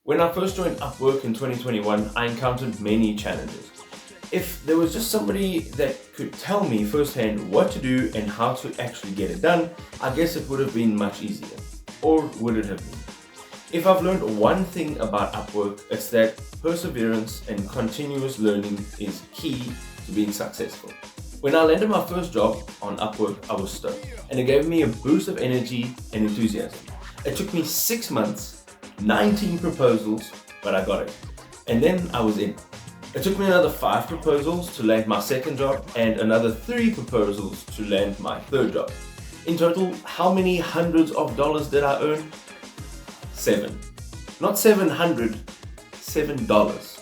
When I first joined Upwork in 2021, I encountered many challenges. If there was just somebody that could tell me firsthand what to do and how to actually get it done, I guess it would have been much easier. Or would it have been? If I've learned one thing about Upwork, it's that perseverance and continuous learning is key to being successful. When I landed my first job on Upwork, I was stoked, and it gave me a boost of energy and enthusiasm. It took me 6 months, 19 proposals, but I got it. And then I was in. It took me another 5 proposals to land my second job and another 3 proposals to land my third job. In total, how many hundreds of dollars did I earn? 7. Not 700, $7.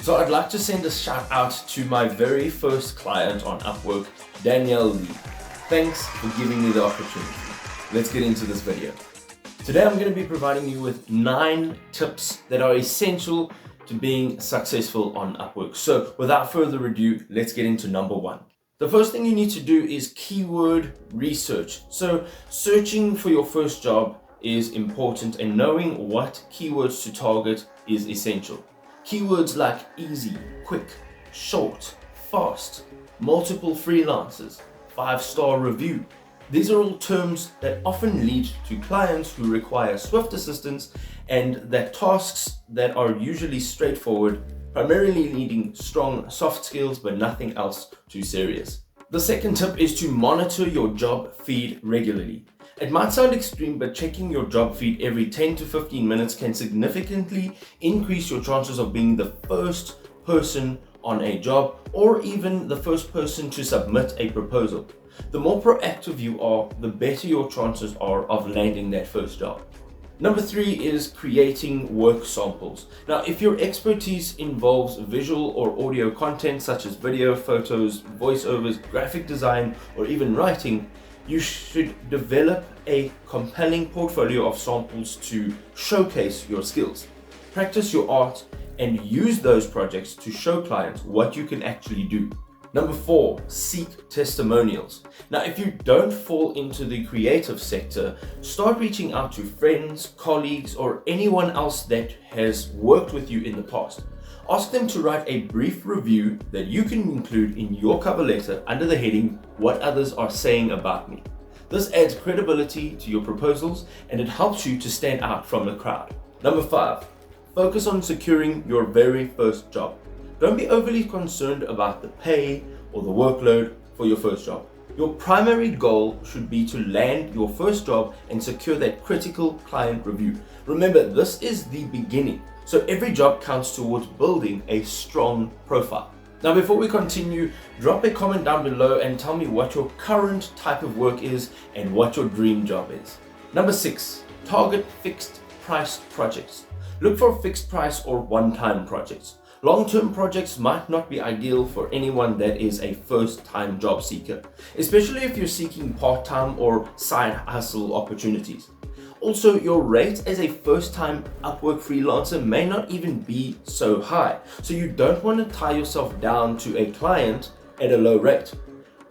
So I'd like to send a shout out to my very first client on Upwork, Danielle Lee. Thanks for giving me the opportunity. Let's get into this video. Today I'm going to be providing you with 9 tips that are essential to being successful on Upwork. So without further ado, let's get into number 1. The first thing you need to do is keyword research. So searching for your first job is important, and knowing what keywords to target is essential. Keywords like easy, quick, short, fast, multiple freelancers, 5-star review. These are all terms that often lead to clients who require swift assistance and that tasks that are usually straightforward, primarily needing strong soft skills but nothing else too serious. The second tip is to monitor your job feed regularly. It might sound extreme, but checking your job feed every 10 to 15 minutes can significantly increase your chances of being the first person on a job or even the first person to submit a proposal. The more proactive you are, the better your chances are of landing that first job. Number 3 is creating work samples. Now, if your expertise involves visual or audio content such as video, photos, voiceovers, graphic design, or even writing, you should develop a compelling portfolio of samples to showcase your skills. Practice your art and use those projects to show clients what you can actually do. Number 4, seek testimonials. Now, if you don't fall into the creative sector, start reaching out to friends, colleagues, or anyone else that has worked with you in the past. Ask them to write a brief review that you can include in your cover letter under the heading, "What others are saying about me." This adds credibility to your proposals and it helps you to stand out from the crowd. Number 5, focus on securing your very first job. Don't be overly concerned about the pay or the workload for your first job. Your primary goal should be to land your first job and secure that critical client review. Remember, this is the beginning, so every job counts towards building a strong profile. Now, before we continue, drop a comment down below and tell me what your current type of work is and what your dream job is. Number 6, target fixed price projects. Look for fixed price or one-time projects. Long-term projects might not be ideal for anyone that is a first-time job seeker, especially if you're seeking part-time or side hustle opportunities. Also, your rate as a first-time Upwork freelancer may not even be so high, so you don't want to tie yourself down to a client at a low rate.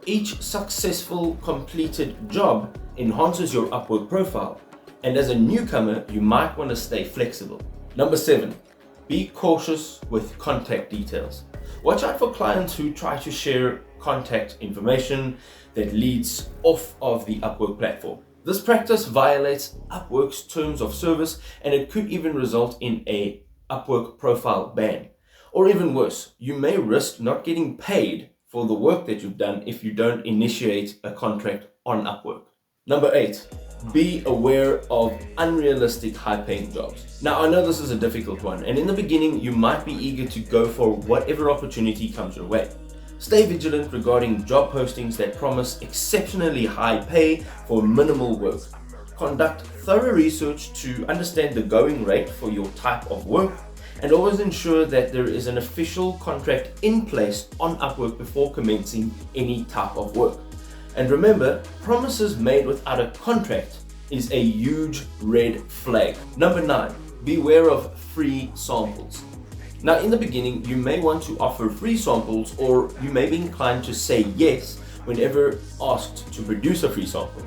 Each successful completed job enhances your Upwork profile, and as a newcomer, you might want to stay flexible. Number 7, be cautious with contact details. Watch out for clients who try to share contact information that leads off of the Upwork platform. This practice violates Upwork's terms of service and it could even result in a Upwork profile ban. Or even worse, you may risk not getting paid for the work that you've done if you don't initiate a contract on Upwork. Number 8, be aware of unrealistic high-paying jobs. Now, I know this is a difficult one, and in the beginning, you might be eager to go for whatever opportunity comes your way. Stay vigilant regarding job postings that promise exceptionally high pay for minimal work. Conduct thorough research to understand the going rate for your type of work, and always ensure that there is an official contract in place on Upwork before commencing any type of work. And remember, promises made without a contract is a huge red flag. Number 9, beware of free samples. Now, in the beginning, you may want to offer free samples, or you may be inclined to say yes whenever asked to produce a free sample.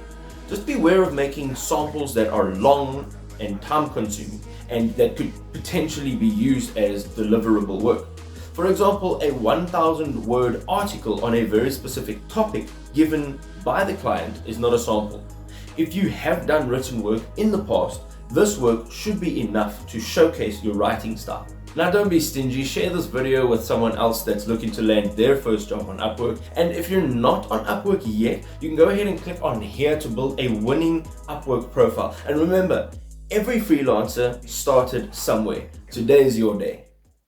Just beware of making samples that are long and time consuming, and that could potentially be used as deliverable work. For example, a 1,000-word article on a very specific topic given by the client is not a sample. If you have done written work in the past, this work should be enough to showcase your writing style. Now don't be stingy, share this video with someone else that's looking to land their first job on Upwork. And if you're not on Upwork yet, you can go ahead and click on here to build a winning Upwork profile. And remember, every freelancer started somewhere. Today is your day.